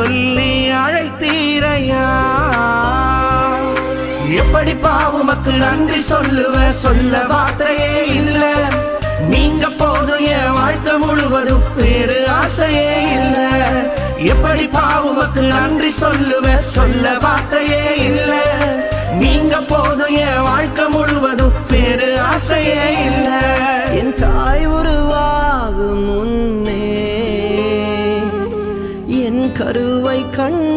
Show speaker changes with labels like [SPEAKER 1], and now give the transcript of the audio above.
[SPEAKER 1] சொல்லி அழைத்தீரையா. எப்படி பாவுமக்கு நன்றி சொல்லுவ, சொல்ல வார்த்தையே இல்ல. நீங்க போதும் என் வாழ்க்கை முழுவதும், வேறு ஆசையே இல்ல. எப்படி பாவுமக்கு நன்றி சொல்லுவ, சொல்ல வார்த்தையே இல்ல. நீங்க போதும் என் வாழ்க்கை முழுவதும், வேறு ஆசையே இல்ல.
[SPEAKER 2] என் தாய் உருவாகும் முன்னே என் கருவை கண்